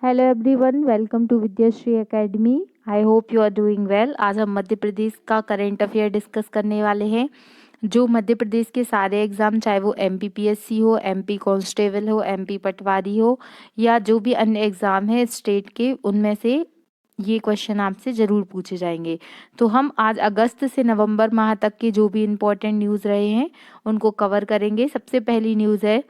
Hello everyone, welcome to Vidyashri academy. I hope you are doing well. आज हम मध्य प्रदेश का current affair discuss करने वाले हैं। जो मध्य प्रदेश के सारे एग्जाम, चाहे वो एमपीपीएससी हो, एमपी कांस्टेबल हो, एमपी पटवारी हो, या जो भी अन्य एग्जाम है स्टेट के, उनमें से ये क्वेश्चन आपसे ज़रूर पूछे जाएंगे। तो हम आज अगस्त से नवंबर माह तक के जो भी इम्पोर्टेंट न्यूज़ रहे हैं उनको कवर करेंगे। सबसे पहली न्यूज़ है,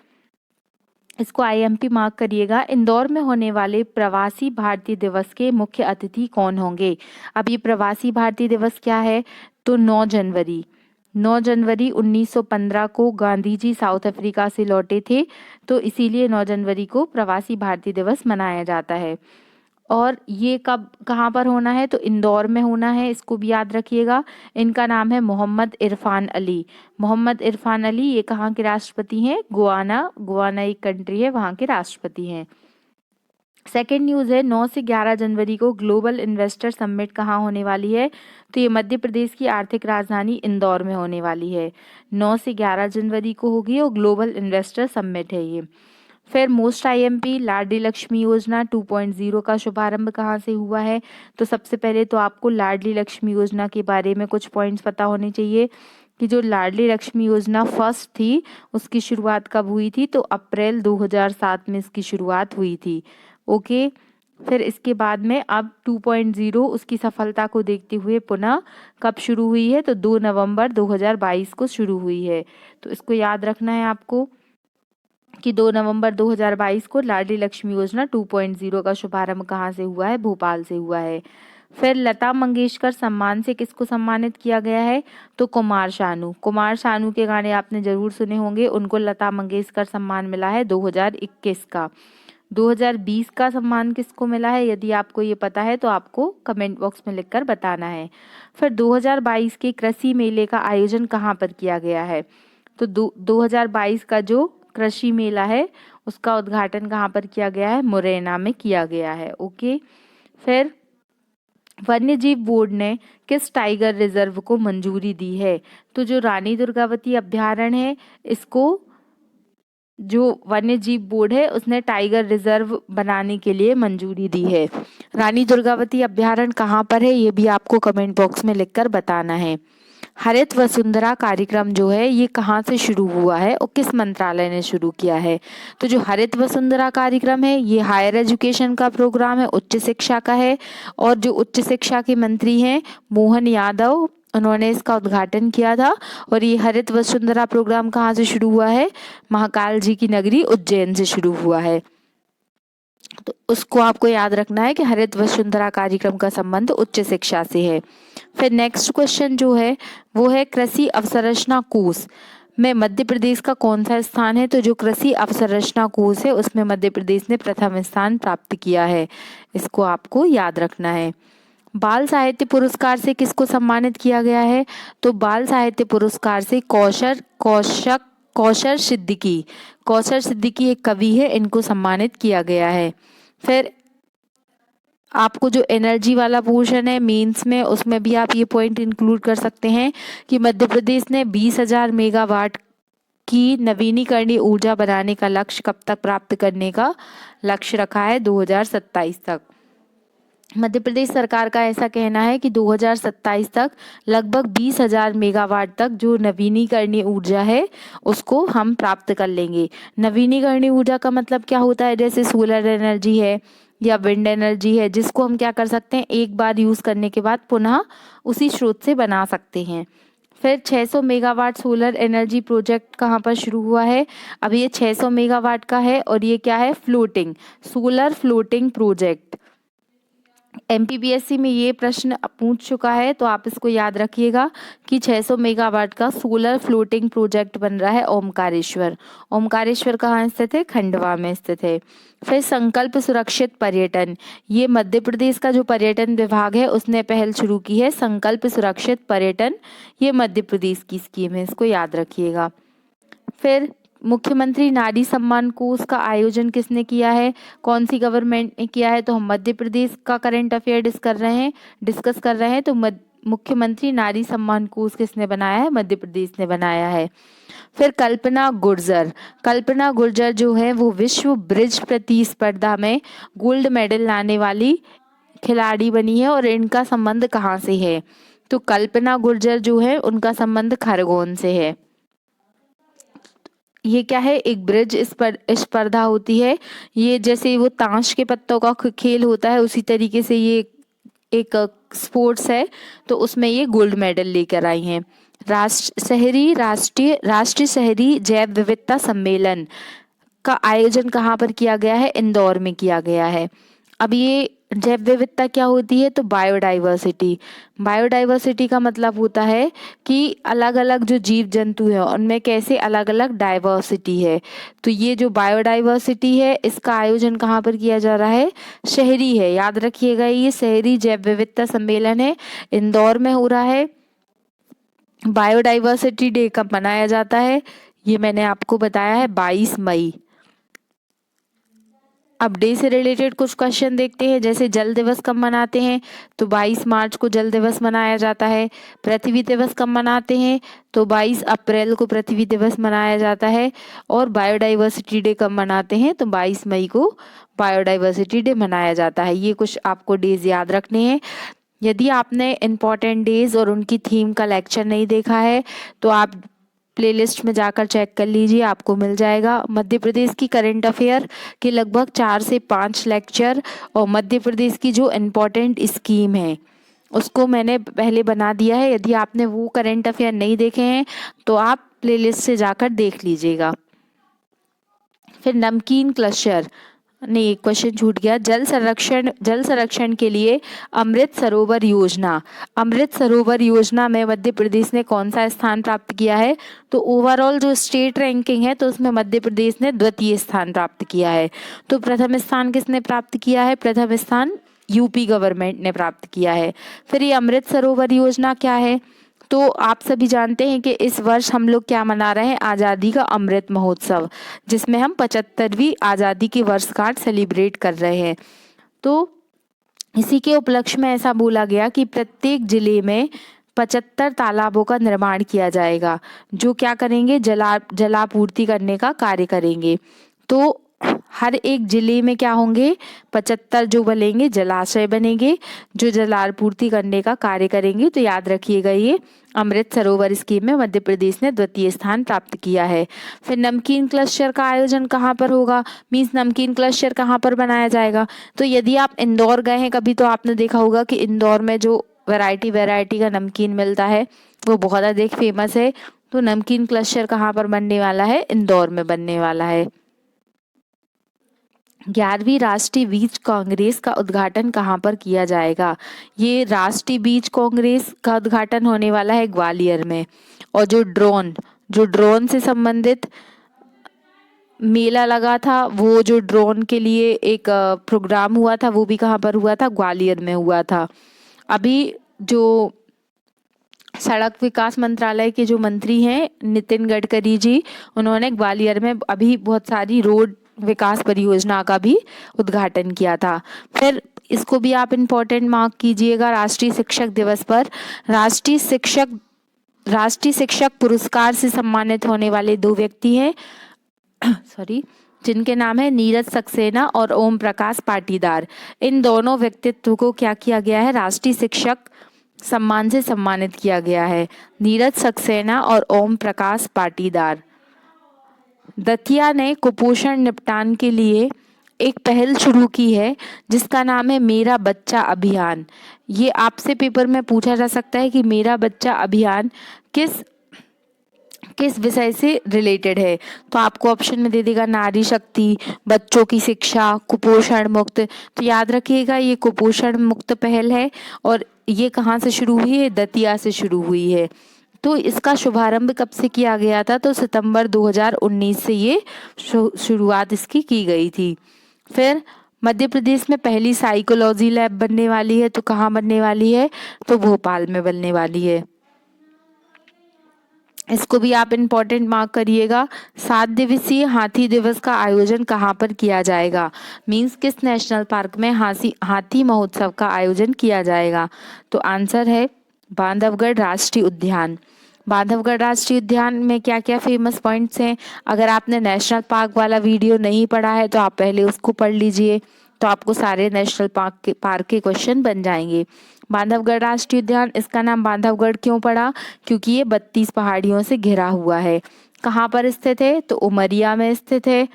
इसको आईएमपी मार्क करिएगा, इंदौर में होने वाले प्रवासी भारतीय दिवस के मुख्य अतिथि कौन होंगे। अब ये प्रवासी भारतीय दिवस क्या है, तो 9 जनवरी 1915 को गांधी जी साउथ अफ्रीका से लौटे थे, तो इसीलिए 9 जनवरी को प्रवासी भारतीय दिवस मनाया जाता है। और ये कब कहाँ पर होना है, तो इंदौर में होना है, इसको भी याद रखिएगा। इनका नाम है मोहम्मद इरफान अली। मोहम्मद इरफान अली ये कहाँ के राष्ट्रपति हैं, गुआना एक कंट्री है, वहाँ के राष्ट्रपति हैं। सेकेंड न्यूज़ है, 9 से 11 जनवरी को ग्लोबल इन्वेस्टर समिट कहाँ होने वाली है, तो ये मध्य प्रदेश की आर्थिक राजधानी इंदौर में होने वाली है। 9 से 11 जनवरी को होगी और ग्लोबल इन्वेस्टर समिट है ये। फिर मोस्ट आईएमपी लाडली लक्ष्मी योजना 2.0 का शुभारंभ कहाँ से हुआ है, तो सबसे पहले तो आपको लाडली लक्ष्मी योजना के बारे में कुछ पॉइंट्स पता होने चाहिए कि जो लाडली लक्ष्मी योजना फर्स्ट थी उसकी शुरुआत कब हुई थी, तो अप्रैल 2007 में इसकी शुरुआत हुई थी। ओके। फिर इसके बाद में अब 2.0 उसकी सफलता को देखते हुए पुनः कब शुरू हुई है, तो 2 नवंबर 2022 को शुरू हुई है। तो इसको याद रखना है आपको कि 2 नवंबर 2022 को लाडली लक्ष्मी योजना 2.0 का शुभारंभ कहाँ से हुआ है, भोपाल से हुआ है। फिर लता मंगेशकर सम्मान से किसको सम्मानित किया गया है, तो कुमार शानू के गाने आपने जरूर सुने होंगे, उनको लता मंगेशकर सम्मान मिला है 2021 का। 2020 का सम्मान किसको मिला है, यदि आपको ये पता है तो आपको कमेंट बॉक्स में लिखकर बताना है। फिर 2022 के कृषि मेले का आयोजन कहाँ पर किया गया है, तो 2022 का जो कृषि मेला है उसका उद्घाटन कहाँ पर किया गया है, मुरैना में किया गया है। ओके। फिर वन्यजीव बोर्ड ने किस टाइगर रिजर्व को मंजूरी दी है, तो जो रानी दुर्गावती अभ्यारण्य है, इसको जो वन्य जीव बोर्ड है उसने टाइगर रिजर्व बनाने के लिए मंजूरी दी है। रानी दुर्गावती अभ्यारण्य कहाँ पर है, ये भी आपको कमेंट बॉक्स में लिखकर बताना है। हरित वसुंधरा कार्यक्रम जो है ये कहाँ से शुरू हुआ है और किस मंत्रालय ने शुरू किया है, तो जो हरित वसुंधरा कार्यक्रम है ये हायर एजुकेशन का प्रोग्राम है, उच्च शिक्षा का है। और जो उच्च शिक्षा के मंत्री हैं मोहन यादव, उन्होंने इसका उद्घाटन किया था। और ये हरित वसुंधरा प्रोग्राम कहाँ से शुरू हुआ है, महाकाल जी की नगरी उज्जैन से शुरू हुआ है। तो उसको आपको याद रखना है कि हरित वसुंधरा कार्यक्रम का संबंध उच्च शिक्षा से है। फिर नेक्स्ट क्वेश्चन जो है वो है, कृषि अवसंरचना कोष में मध्य प्रदेश का कौन सा स्थान है, तो जो कृषि अवसंरचना कोष है उसमें मध्य प्रदेश ने प्रथम स्थान प्राप्त किया है, इसको आपको याद रखना है। बाल साहित्य पुरस्कार से किसको सम्मानित किया गया है, तो बाल साहित्य पुरस्कार से कौशर सिद्दीकी एक कवि है, इनको सम्मानित किया गया है। फिर आपको जो एनर्जी वाला पोर्शन है मेंस में, उसमें भी आप ये पॉइंट इंक्लूड कर सकते हैं कि मध्य प्रदेश ने 20,000 मेगावाट की नवीनीकरणीय ऊर्जा बनाने का लक्ष्य कब तक प्राप्त करने का लक्ष्य रखा है, 2027 तक। मध्य प्रदेश सरकार का ऐसा कहना है कि 2027 तक लगभग 20,000 मेगावाट तक जो नवीनीकरणीय ऊर्जा है उसको हम प्राप्त कर लेंगे। नवीनीकरणीय ऊर्जा का मतलब क्या होता है, जैसे सोलर एनर्जी है या विंड एनर्जी है, जिसको हम क्या कर सकते हैं, एक बार यूज करने के बाद पुनः उसी स्रोत से बना सकते हैं। फिर 600 मेगावाट सोलर एनर्जी प्रोजेक्ट कहाँ पर शुरू हुआ है, अब ये 600 मेगावाट का है और ये क्या है, सोलर फ्लोटिंग प्रोजेक्ट। एमपीपीएससी में ये प्रश्न पूछ चुका है, तो आप इसको याद रखिएगा कि 600 मेगावाट का सोलर फ्लोटिंग प्रोजेक्ट बन रहा है ओमकारेश्वर कहाँ स्थित है, खंडवा में स्थित है। फिर संकल्प सुरक्षित पर्यटन, ये मध्य प्रदेश का जो पर्यटन विभाग है उसने पहल शुरू की है, संकल्प सुरक्षित पर्यटन, ये मध्य प्रदेश की स्कीम है, इसको याद रखिएगा। फिर मुख्यमंत्री नारी सम्मान कोष का आयोजन किसने किया है, कौन सी गवर्नमेंट ने किया है, तो हम मध्य प्रदेश का करंट अफेयर डिस्कस कर रहे हैं। तो मुख्यमंत्री नारी सम्मान कोष किसने बनाया है? मध्य प्रदेश ने बनाया है। फिर कल्पना गुर्जर जो है वो विश्व ब्रिज प्रतिस्पर्धा में गोल्ड मेडल लाने वाली खिलाड़ी बनी है और इनका संबंध कहाँ से है? तो कल्पना गुर्जर जो है उनका संबंध खरगोन से है। ये क्या है? एक ब्रिज स्पर्धा होती है। ये जैसे वो ताश के पत्तों का खेल होता है उसी तरीके से ये एक स्पोर्ट्स है, तो उसमें ये गोल्ड मेडल लेकर आई हैं। राष्ट्रीय शहरी जैव विविधता सम्मेलन का आयोजन कहाँ पर किया गया है? इंदौर में किया गया है। अब ये जैव विविधता क्या होती है? तो बायोडाइवर्सिटी का मतलब होता है कि अलग अलग जो जीव जंतु हैं उनमें कैसे अलग अलग डाइवर्सिटी है। तो ये जो बायोडाइवर्सिटी है इसका आयोजन कहाँ पर किया जा रहा है? शहरी है, याद रखिएगा, ये शहरी जैव विविधता सम्मेलन है, इंदौर में हो रहा है। बायोडाइवर्सिटी डे कब मनाया जाता है? ये मैंने आपको बताया है 22 मई। अब डे से रिलेटेड कुछ क्वेश्चन देखते हैं, जैसे जल दिवस कब मनाते हैं? तो 22 मार्च को जल दिवस मनाया जाता है। पृथ्वी दिवस कब मनाते हैं? तो 22 अप्रैल को पृथ्वी दिवस मनाया जाता है। और बायोडाइवर्सिटी डे कब मनाते हैं? तो 22 मई को बायोडाइवर्सिटी डे मनाया जाता है। ये कुछ आपको डेज याद रखने हैं। यदि आपने इम्पॉर्टेंट डेज और उनकी थीम का लेक्चर नहीं देखा है तो आप प्लेलिस्ट में जाकर चेक कर लीजिए, आपको मिल जाएगा। मध्य प्रदेश की करंट अफेयर के लगभग 4 से 5 लेक्चर और मध्य प्रदेश की जो इम्पोर्टेंट स्कीम है उसको मैंने पहले बना दिया है। यदि आपने वो करंट अफेयर नहीं देखे हैं तो आप प्लेलिस्ट से जाकर देख लीजिएगा। फिर नमकीन क्लस्टर, नहीं एक क्वेश्चन छूट गया। जल संरक्षण के लिए अमृत सरोवर योजना में मध्य प्रदेश ने कौन सा स्थान प्राप्त किया है? तो ओवरऑल जो स्टेट रैंकिंग है तो उसमें मध्य प्रदेश ने द्वितीय स्थान प्राप्त किया है। तो प्रथम स्थान किसने प्राप्त किया है? प्रथम स्थान यूपी गवर्नमेंट ने प्राप्त किया है। फिर ये अमृत सरोवर योजना क्या है? तो आप सभी जानते हैं कि इस वर्ष हम लोग क्या मना रहे हैं? आज़ादी का अमृत महोत्सव, जिसमें हम 75वीं आज़ादी की वर्षगांठ सेलिब्रेट कर रहे हैं। तो इसी के उपलक्ष्य में ऐसा बोला गया कि प्रत्येक जिले में 75 तालाबों का निर्माण किया जाएगा, जो क्या करेंगे? जलापूर्ति करने का कार्य करेंगे। तो हर एक जिले में क्या होंगे? 75 जो बनेंगे जलाशय बनेंगे जो जलापूर्ति करने का कार्य करेंगे। तो याद रखिएगा, ये अमृत सरोवर स्कीम में मध्य प्रदेश ने द्वितीय स्थान प्राप्त किया है। फिर नमकीन क्लस्टर का आयोजन कहाँ पर होगा? मीन्स नमकीन क्लस्टर कहाँ पर बनाया जाएगा? तो यदि आप इंदौर गए हैं कभी तो आपने देखा होगा कि इंदौर में जो वैरायटी का नमकीन मिलता है वो बहुत अधिक फेमस है। तो नमकीन क्लस्टर कहाँ पर बनने वाला है? इंदौर में बनने वाला है। 11वीं राष्ट्रीय बीज कांग्रेस का उद्घाटन कहाँ पर किया जाएगा? ये राष्ट्रीय बीज कांग्रेस का उद्घाटन होने वाला है ग्वालियर में। और जो ड्रोन से संबंधित मेला लगा था, वो जो ड्रोन के लिए एक प्रोग्राम हुआ था, वो भी कहाँ पर हुआ था? ग्वालियर में हुआ था। अभी जो सड़क विकास मंत्रालय के जो मंत्री हैं नितिन गडकरी जी, उन्होंने ग्वालियर में अभी बहुत सारी रोड विकास परियोजना का भी उद्घाटन किया था। फिर इसको भी आप इम्पोर्टेंट मार्क कीजिएगा। राष्ट्रीय शिक्षक दिवस पर राष्ट्रीय शिक्षक पुरस्कार से सम्मानित होने वाले 2 व्यक्ति हैं जिनके नाम है नीरज सक्सेना और ओम प्रकाश पाटीदार। इन दोनों व्यक्तित्व को क्या किया गया है? राष्ट्रीय शिक्षक सम्मान से सम्मानित किया गया है, नीरज सक्सेना और ओम प्रकाश पाटीदार। दतिया ने कुपोषण निपटान के लिए एक पहल शुरू की है जिसका नाम है मेरा बच्चा अभियान। ये आपसे पेपर में पूछा जा सकता है कि मेरा बच्चा अभियान किस विषय से रिलेटेड है। तो आपको ऑप्शन में दे देगा नारी शक्ति, बच्चों की शिक्षा, कुपोषण मुक्त। तो याद रखिएगा ये कुपोषण मुक्त पहल है और ये कहाँ से शुरू हुई है? दतिया से शुरू हुई है। तो इसका शुभारंभ कब से किया गया था? तो सितंबर 2019 से ये शुरुआत इसकी की गई थी। फिर मध्य प्रदेश में पहली साइकोलॉजी लैब बनने वाली है, तो कहाँ बनने वाली है? तो भोपाल में बनने वाली है। इसको भी आप इम्पोर्टेंट मार्क करिएगा। 7 दिवसीय हाथी दिवस का आयोजन कहाँ पर किया जाएगा? मीन्स किस नेशनल पार्क में हाथी महोत्सव का आयोजन किया जाएगा? तो आंसर है बांधवगढ़ राष्ट्रीय उद्यान। बांधवगढ़ राष्ट्रीय उद्यान में क्या क्या फेमस पॉइंट्स हैं? अगर आपने नेशनल पार्क वाला वीडियो नहीं पढ़ा है तो आप पहले उसको पढ़ लीजिए, तो आपको सारे नेशनल पार्क के क्वेश्चन बन जाएंगे। बांधवगढ़ राष्ट्रीय उद्यान, इसका नाम बांधवगढ़ क्यों पड़ा? क्योंकि ये 32 पहाड़ियों से घिरा हुआ है। कहाँ पर स्थित है? तो उमरिया में स्थित है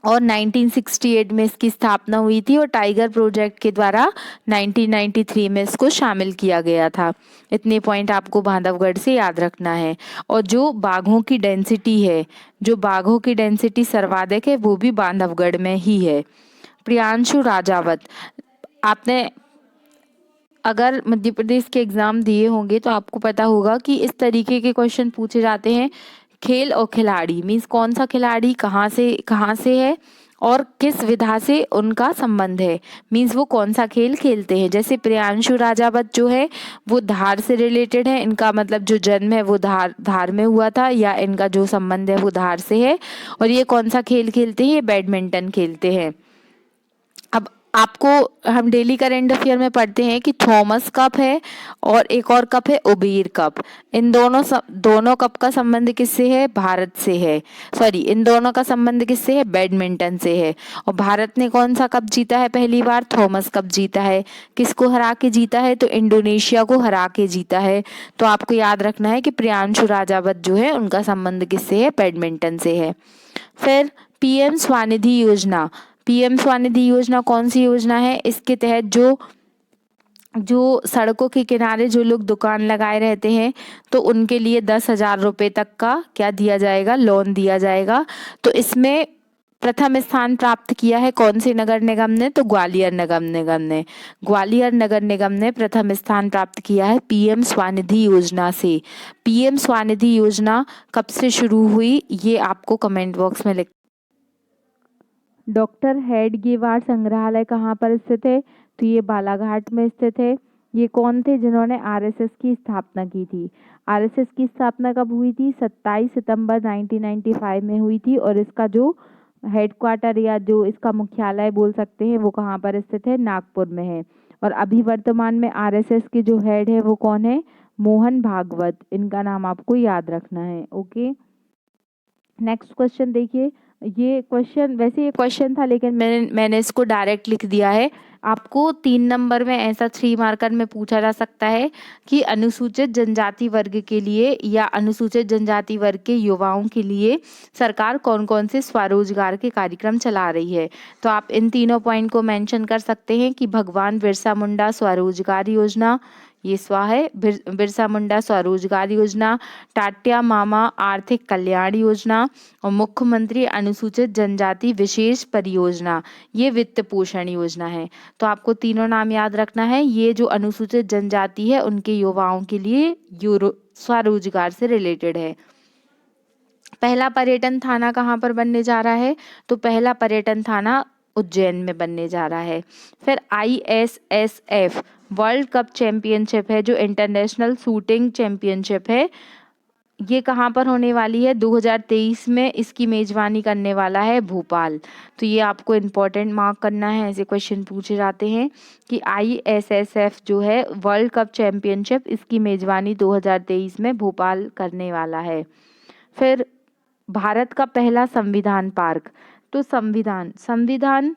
और 1968 में इसकी स्थापना हुई थी और टाइगर प्रोजेक्ट के द्वारा 1993 में इसको शामिल किया गया था। इतने पॉइंट आपको बांधवगढ़ से याद रखना है। और जो बाघों की डेंसिटी है, जो बाघों की डेंसिटी सर्वाधिक है, वो भी बांधवगढ़ में ही है। प्रियांशु राजावत, आपने अगर मध्य प्रदेश के एग्जाम दिए होंगे तो आपको पता होगा कि इस तरीके के क्वेश्चन पूछे जाते हैं। खेल और खिलाड़ी मीन्स कौन सा खिलाड़ी कहाँ से है और किस विधा से उनका संबंध है, मीन्स वो कौन सा खेल खेलते हैं। जैसे प्रियांशु राजावत जो है वो धार से रिलेटेड है, इनका मतलब जो जन्म है वो धार में हुआ था, या इनका जो संबंध है वो धार से है। और ये कौन सा खेल खेलते हैं? ये बैडमिंटन खेलते हैं। अब आपको हम डेली करेंट अफेयर में पढ़ते हैं कि थॉमस कप है और एक और कप है उबेर कप। इन दोनों कप का संबंध किससे है? भारत से है। सॉरी, इन दोनों का संबंध किससे है? बैडमिंटन से है। और भारत ने कौन सा कप जीता है पहली बार? थॉमस कप जीता है। किसको हरा के जीता है? तो इंडोनेशिया को हरा के जीता है। तो आपको याद रखना है कि प्रियांशु राजावत जो है उनका संबंध किससे है? बैडमिंटन से है। फिर पीएम स्वनिधि योजना। पीएम स्वनिधि योजना कौन सी योजना है? इसके तहत जो सड़कों के किनारे जो लोग दुकान लगाए रहते हैं तो उनके लिए 10,000 रुपये तक का क्या दिया जाएगा? लोन दिया जाएगा। तो इसमें प्रथम स्थान प्राप्त किया है कौन से नगर निगम ने? तो ग्वालियर नगर निगम ने। ग्वालियर नगर निगम ने प्रथम स्थान प्राप्त किया है पीएम स्वनिधि योजना से। पीएम स्वनिधि योजना कब से शुरू हुई ये आपको कमेंट बॉक्स में लिख। डॉक्टर हेडगेवार संग्रहालय कहाँ पर स्थित है? तो ये बालाघाट में स्थित है। ये कौन थे जिन्होंने आरएसएस की स्थापना की थी? आरएसएस की स्थापना कब हुई थी? 27 सितंबर 1995 में हुई थी। और इसका जो हेडक्वार्टर या जो इसका मुख्यालय बोल सकते हैं वो कहाँ पर स्थित है? नागपुर में है। और अभी वर्तमान में आरएसएस के जो हेड है वो कौन है? मोहन भागवत। इनका नाम आपको याद रखना है। ओके, नेक्स्ट क्वेश्चन देखिए। ये क्वेश्चन था लेकिन मैंने इसको डायरेक्ट लिख दिया है। आपको 3 नंबर में ऐसा 3 मार्कर में पूछा जा सकता है कि अनुसूचित जनजाति वर्ग के लिए या अनुसूचित जनजाति वर्ग के युवाओं के लिए सरकार कौन कौन से स्वरोजगार के कार्यक्रम चला रही है। तो आप इन तीनों पॉइंट को मेंशन कर सकते हैं कि भगवान बिरसा मुंडा स्वरोजगार योजना, ये स्वा है बिरसा मुंडा स्वरोजगार योजना, टाटिया मामा आर्थिक कल्याण योजना और मुख्यमंत्री अनुसूचित जनजाति विशेष परियोजना, ये वित्त पोषण योजना है। तो आपको तीनों नाम याद रखना है। ये जो अनुसूचित जनजाति है उनके युवाओं के लिए स्वरोजगार से रिलेटेड है। पहला पर्यटन थाना कहाँ पर बनने जा रहा है? तो पहला पर्यटन थाना उज्जैन में बनने जा रहा है। फिर ISSF वर्ल्ड कप चैंपियनशिप है, जो इंटरनेशनल शूटिंग चैंपियनशिप है, ये कहाँ पर होने वाली है? 2023 में इसकी मेजबानी करने वाला है भोपाल। तो ये आपको इम्पोर्टेंट मार्क करना है, ऐसे क्वेश्चन पूछे जाते हैं कि ISSF जो है वर्ल्ड कप चैंपियनशिप, इसकी मेजबानी 2023 में भोपाल करने वाला है। फिर भारत का पहला संविधान पार्क। तो संविधान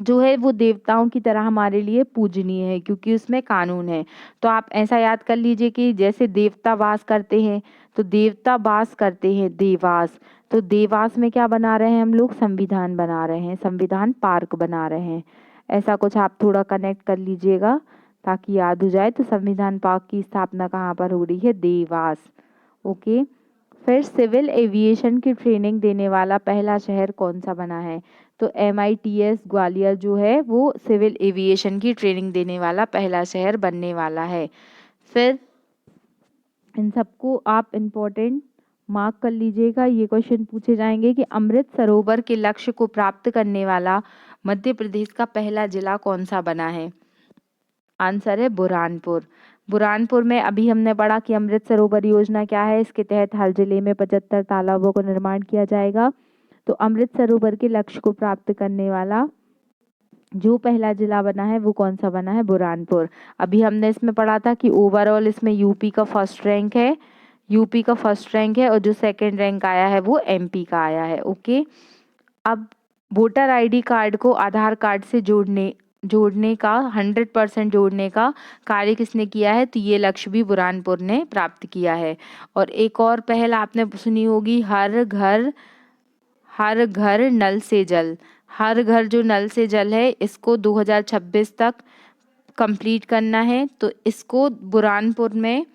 जो है वो देवताओं की तरह हमारे लिए पूजनीय है क्योंकि उसमें कानून है। तो आप ऐसा याद कर लीजिए कि जैसे देवता वास करते हैं तो देवता वास करते हैं देवास, तो देवास में क्या बना रहे हैं हम लोग? संविधान बना रहे हैं, संविधान पार्क बना रहे हैं। ऐसा कुछ आप थोड़ा कनेक्ट कर लीजिएगा ताकि याद हो जाए। तो संविधान पार्क की स्थापना कहाँ पर हो रही है? देवास। ओके, फिर सिविल एविएशन की ट्रेनिंग देने वाला पहला शहर कौन सा बना है? तो MITS ग्वालियर जो है वो सिविल एविएशन की ट्रेनिंग देने वाला पहला शहर बनने वाला है। फिर इन सबको आप इम्पोर्टेंट मार्क कर लीजिएगा। ये क्वेश्चन पूछे जाएंगे कि अमृत सरोवर के लक्ष्य को प्राप्त करने वाला मध्य प्रदेश का पहला जिला कौन सा बना है? आंसर है बुरहानपुर। बुरहानपुर में अभी हमने पढ़ा कि अमृत सरोवर योजना क्या है। इसके तहत हर जिले में 75 तालाबों का निर्माण किया जाएगा। तो अमृत सरोवर के लक्ष्य को प्राप्त करने वाला जो पहला जिला बना है वो कौन सा बना है? बुरहानपुर। अभी हमने इसमें पढ़ा था कि ओवरऑल इसमें यूपी का फर्स्ट रैंक है, यूपी का फर्स्ट रैंक है, और जो सेकंड रैंक आया है वो एमपी का आया है। ओके। अब वोटर आईडी कार्ड को आधार कार्ड से जोड़ने का 100% जोड़ने का कार्य किसने किया है? तो ये लक्ष्य भी बुरहानपुर ने प्राप्त किया है। और एक और पहल आपने सुनी होगी, हर घर नल से जल। हर घर जो नल से जल है इसको 2026 तक कंप्लीट करना है। तो इसको बुरहानपुर में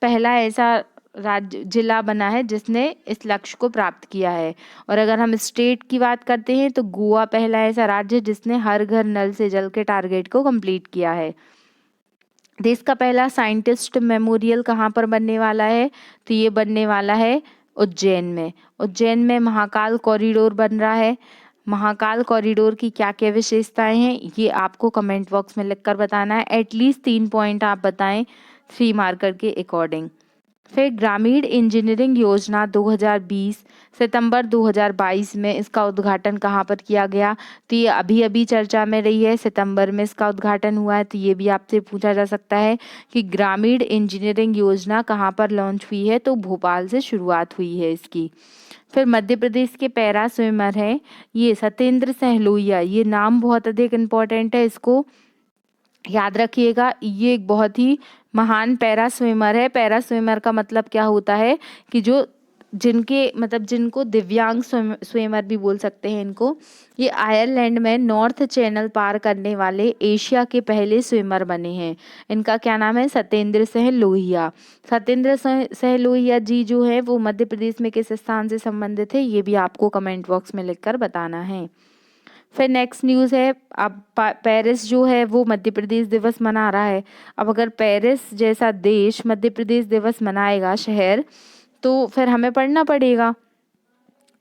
पहला ऐसा राज्य जिला बना है जिसने इस लक्ष्य को प्राप्त किया है। और अगर हम स्टेट की बात करते हैं तो गोवा पहला ऐसा राज्य जिसने हर घर नल से जल के टारगेट को कंप्लीट किया है। देश का पहला साइंटिस्ट मेमोरियल कहाँ पर बनने वाला है? तो ये बनने वाला है उज्जैन में। उज्जैन में महाकाल कॉरिडोर बन रहा है। महाकाल कॉरिडोर की क्या क्या विशेषताएं हैं ये आपको कमेंट बॉक्स में लिखकर बताना है। एटलीस्ट 3 पॉइंट आप बताएं 3 मार्कर के अकॉर्डिंग। फिर ग्रामीण इंजीनियरिंग योजना 2020 सितंबर 2022 में इसका उद्घाटन कहाँ पर किया गया? तो ये अभी अभी चर्चा में रही है, सितंबर में इसका उद्घाटन हुआ है। तो ये भी आपसे पूछा जा सकता है कि ग्रामीण इंजीनियरिंग योजना कहाँ पर लॉन्च हुई है? तो भोपाल से शुरुआत हुई है इसकी। फिर मध्य प्रदेश के पैरा स्विमर हैं ये सत्येंद्र सिंह लोहिया। ये नाम बहुत अधिक इम्पोर्टेंट है, इसको याद रखिएगा। ये एक बहुत ही महान पैरा स्विमर है। पैरा स्विमर का मतलब क्या होता है कि जो जिनको दिव्यांग स्विमर भी बोल सकते हैं इनको। ये आयरलैंड में नॉर्थ चैनल पार करने वाले एशिया के पहले स्विमर बने हैं। इनका क्या नाम है? सत्येंद्र सिंह लोहिया। सत्येंद्र सिंह लोहिया जी जो है वो मध्य प्रदेश में किस स्थान से संबंधित है? ये भी आपको कमेंट बॉक्स में लिखकर बताना है। फिर नेक्स्ट न्यूज़ है, अब पेरिस जो है वो मध्य प्रदेश दिवस मना रहा है। अब अगर पेरिस जैसा देश मध्य प्रदेश दिवस मनाएगा शहर, तो फिर हमें पढ़ना पड़ेगा।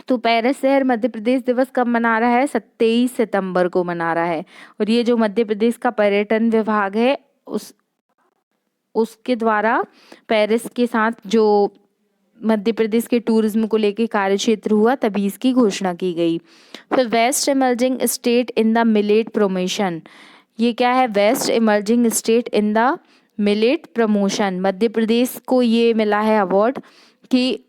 तो पेरिस शहर मध्य प्रदेश दिवस कब मना रहा है? 27 सितंबर को मना रहा है। और ये जो मध्य प्रदेश का पर्यटन विभाग है उसके द्वारा पेरिस के साथ जो मध्य प्रदेश के टूरिज्म को लेके कार्य क्षेत्र हुआ तभी इसकी घोषणा की गई। फिर best emerging state in the millet promotion. ये क्या है? Best emerging state in the millet promotion. Madhya Pradesh को ये मिला है अवार्ड कि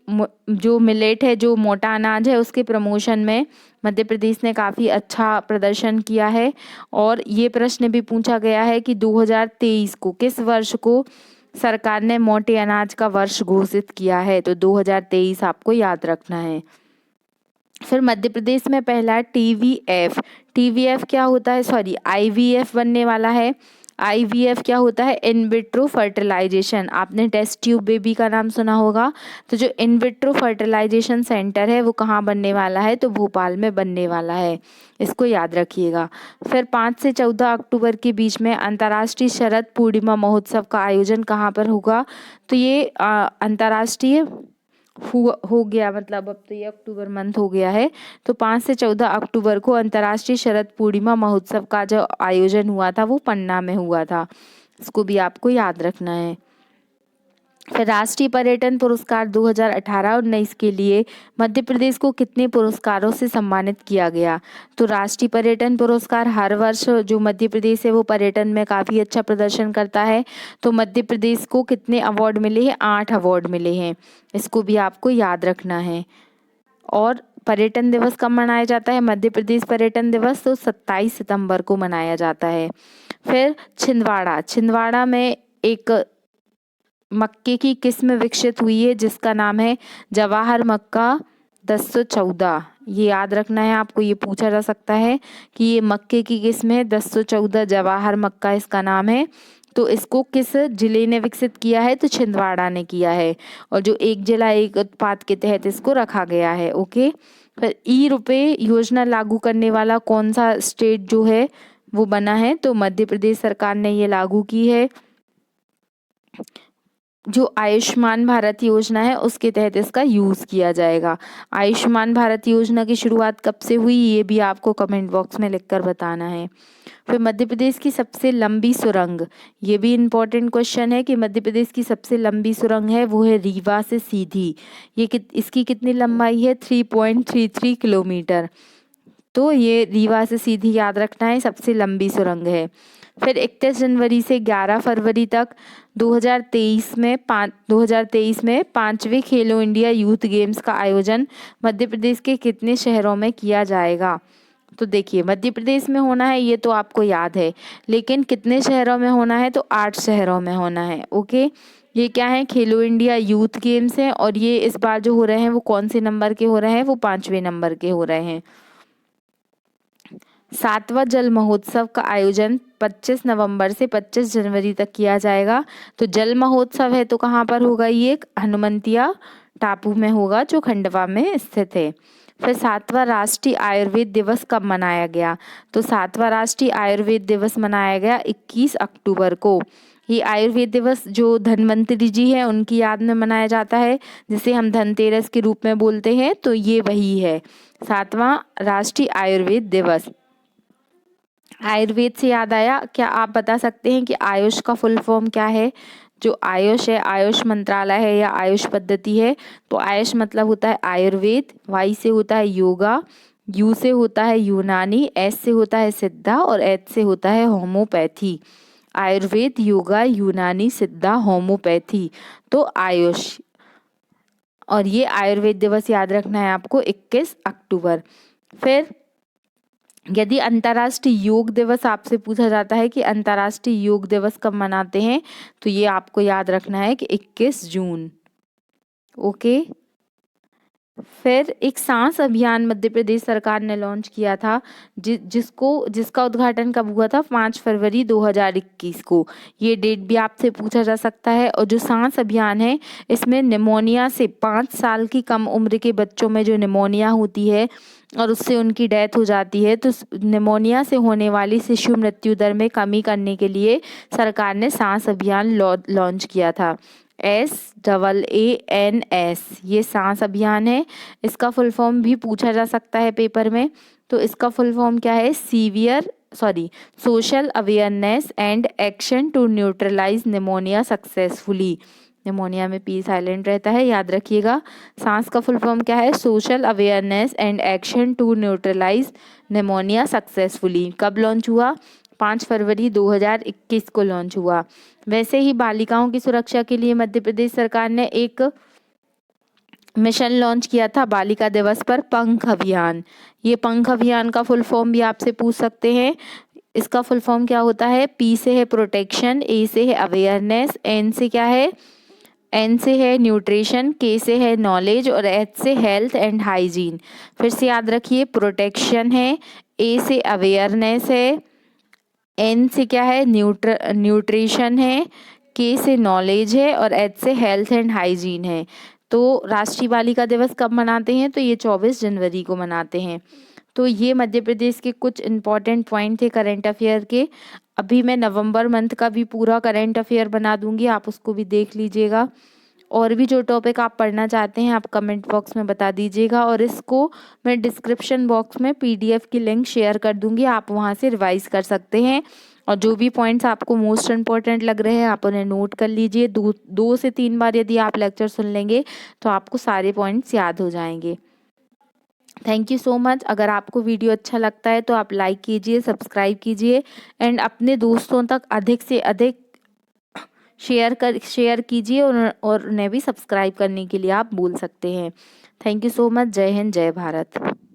जो मिलेट है, जो मोटा अनाज है, उसके प्रमोशन में मध्य प्रदेश ने काफ़ी अच्छा प्रदर्शन किया है। और ये प्रश्न भी पूछा गया है कि 2023 को किस वर्ष को सरकार ने मोटे अनाज का वर्ष घोषित किया है? तो 2023 आपको याद रखना है। फिर मध्य प्रदेश में पहला टीवीएफ क्या होता है? सॉरी, आईवीएफ बनने वाला है। आईवीएफ क्या होता है? In vitro fertilization. आपने टेस्ट ट्यूब बेबी का नाम सुना होगा। तो जो इन विट्रो फर्टिलाइजेशन सेंटर है वो कहाँ बनने वाला है? तो भोपाल में बनने वाला है, इसको याद रखिएगा। फिर 5 से 14 अक्टूबर के बीच में अंतर्राष्ट्रीय शरद पूर्णिमा महोत्सव का आयोजन कहाँ पर होगा? तो ये अंतर्राष्ट्रीय हो गया, मतलब अब तो ये अक्टूबर मंथ हो गया है। तो 5 से 14 अक्टूबर को अंतर्राष्ट्रीय शरद पूर्णिमा महोत्सव का जो आयोजन हुआ था वो पन्ना में हुआ था, इसको भी आपको याद रखना है। फिर राष्ट्रीय पर्यटन पुरस्कार 2018-19 के लिए मध्य प्रदेश को कितने पुरस्कारों से सम्मानित किया गया? तो राष्ट्रीय पर्यटन पुरस्कार हर वर्ष जो मध्य प्रदेश है वो पर्यटन में काफ़ी अच्छा प्रदर्शन करता है, तो मध्य प्रदेश को कितने अवार्ड मिले हैं? 8 अवार्ड मिले हैं, इसको भी आपको याद रखना है। और पर्यटन दिवस कब मनाया जाता है? मध्य प्रदेश पर्यटन दिवस तो 27 सितंबर को मनाया जाता है। फिर छिंदवाड़ा में एक मक्के की किस्म विकसित हुई है जिसका नाम है जवाहर मक्का 1014। ये याद रखना है आपको, ये पूछा जा सकता है कि ये मक्के की किस्म है 1014, जवाहर मक्का इसका नाम है। तो इसको किस जिले ने विकसित किया है? तो छिंदवाड़ा ने किया है। और जो एक जिला एक उत्पाद के तहत इसको रखा गया है। ओके। फिर ई रुपए योजना लागू करने वाला कौन सा स्टेट जो है वो बना है? तो मध्य प्रदेश सरकार ने ये लागू की है। जो आयुष्मान भारत योजना है उसके तहत इसका यूज़ किया जाएगा। आयुष्मान भारत योजना की शुरुआत कब से हुई ये भी आपको कमेंट बॉक्स में लिखकर बताना है। फिर मध्य प्रदेश की सबसे लंबी सुरंग, ये भी इम्पोर्टेंट क्वेश्चन है कि मध्य प्रदेश की सबसे लंबी सुरंग है वो है रीवा से सीधी। इसकी कितनी लंबाई है? 3.33 किलोमीटर। तो ये रीवा से सीधी याद रखना है, सबसे लंबी सुरंग है। फिर 31 जनवरी से 11 फरवरी तक 2023 में 5वें खेलो इंडिया यूथ गेम्स का आयोजन मध्य प्रदेश के कितने शहरों में किया जाएगा? तो देखिए, मध्य प्रदेश में होना है ये तो आपको याद है, लेकिन कितने शहरों में होना है? तो 8 शहरों में होना है। ओके, ये क्या है? खेलो इंडिया यूथ गेम्स हैं, और ये इस बार जो हो रहे हैं वो कौन से नंबर के हो रहे हैं? वो 5वें नंबर के हो रहे हैं। 7वां जल महोत्सव का आयोजन 25 नवंबर से 25 जनवरी तक किया जाएगा। तो जल महोत्सव है तो कहाँ पर होगा? ये हनुमंतिया टापू में होगा, जो खंडवा में स्थित है। फिर 7वां राष्ट्रीय आयुर्वेद दिवस कब मनाया गया? तो 7वां राष्ट्रीय आयुर्वेद दिवस मनाया गया 21 अक्टूबर को। ये आयुर्वेद दिवस जो धन्वंतरी जी हैं उनकी याद में मनाया जाता है, जिसे हम धनतेरस के रूप में बोलते हैं, तो ये वही है 7वां राष्ट्रीय आयुर्वेद दिवस। आयुर्वेद से याद आया, क्या आप बता सकते हैं कि आयुष का फुल फॉर्म क्या है? जो आयुष है, आयुष मंत्रालय है या आयुष पद्धति है? तो आयुष मतलब होता है आयुर्वेद, वाई से होता है योगा, यू से होता है यूनानी, एस से होता है सिद्धा और एच से होता है होम्योपैथी। आयुर्वेद, योगा, यूनानी, सिद्धा, होम्योपैथी, तो आयुष। और ये आयुर्वेद दिवस याद रखना है आपको 21 अक्टूबर। फिर यदि अंतर्राष्ट्रीय योग दिवस आपसे पूछा जाता है कि अंतर्राष्ट्रीय योग दिवस कब मनाते हैं, तो ये आपको याद रखना है कि 21 जून। ओके। फिर एक सांस अभियान मध्य प्रदेश सरकार ने लॉन्च किया था, जिसका उद्घाटन कब हुआ था? 5 फरवरी 2021 को। ये डेट भी आपसे पूछा जा सकता है। और जो सांस अभियान है, इसमें निमोनिया से 5 साल की कम उम्र के बच्चों में जो निमोनिया होती है और उससे उनकी डेथ हो जाती है, तो निमोनिया से होने वाली शिशु मृत्यु दर में कमी करने के लिए सरकार ने सांस अभियान लॉन्च किया था। SAANS, ये सांस अभियान है। इसका फुल फॉर्म भी पूछा जा सकता है पेपर में। तो इसका फुल फॉर्म क्या है? Social awareness and action to neutralize pneumonia successfully. Pneumonia में पी साइलेंट रहता है, याद रखिएगा। सांस का फुल फॉर्म क्या है? Social awareness and action to neutralize pneumonia successfully. कब लॉन्च हुआ? 5 फरवरी 2021 को लॉन्च हुआ। वैसे ही बालिकाओं की सुरक्षा के लिए मध्य प्रदेश सरकार ने एक मिशन लॉन्च किया था बालिका दिवस पर, पंख अभियान। ये पंख अभियान का फुल फॉर्म भी आपसे पूछ सकते हैं। इसका फुल फॉर्म क्या होता है? पी से है प्रोटेक्शन, ए से है अवेयरनेस, एन से क्या है? एन से है न्यूट्रिशन, के से है नॉलेज और एच से हेल्थ एंड हाइजीन। फिर से याद रखिए, प्रोटेक्शन है, ए से अवेयरनेस है, एन से क्या है? न्यूट्रिशन है, के से नॉलेज है और एच से हेल्थ एंड हाइजीन है। तो राष्ट्रीय बालिका दिवस कब मनाते हैं? तो ये 24 जनवरी को मनाते हैं। तो ये मध्य प्रदेश के कुछ इम्पॉर्टेंट पॉइंट थे करंट अफेयर के। अभी मैं नवंबर मंथ का भी पूरा करंट अफेयर बना दूंगी, आप उसको भी देख लीजिएगा। और भी जो टॉपिक आप पढ़ना चाहते हैं आप कमेंट बॉक्स में बता दीजिएगा, और इसको मैं डिस्क्रिप्शन बॉक्स में PDF की लिंक शेयर कर दूंगी, आप वहां से रिवाइज कर सकते हैं। और जो भी पॉइंट्स आपको मोस्ट इम्पॉर्टेंट लग रहे हैं आप उन्हें नोट कर लीजिए। 2 से 3 बार यदि आप लेक्चर सुन लेंगे तो आपको सारे पॉइंट्स याद हो जाएंगे। Thank you so much. अगर आपको वीडियो अच्छा लगता है तो आप लाइक कीजिए, सब्सक्राइब कीजिए एंड अपने दोस्तों तक अधिक से अधिक शेयर कीजिए, और उन्हें भी सब्सक्राइब करने के लिए आप बोल सकते हैं। Thank you so much. जय हिंद, जय भारत।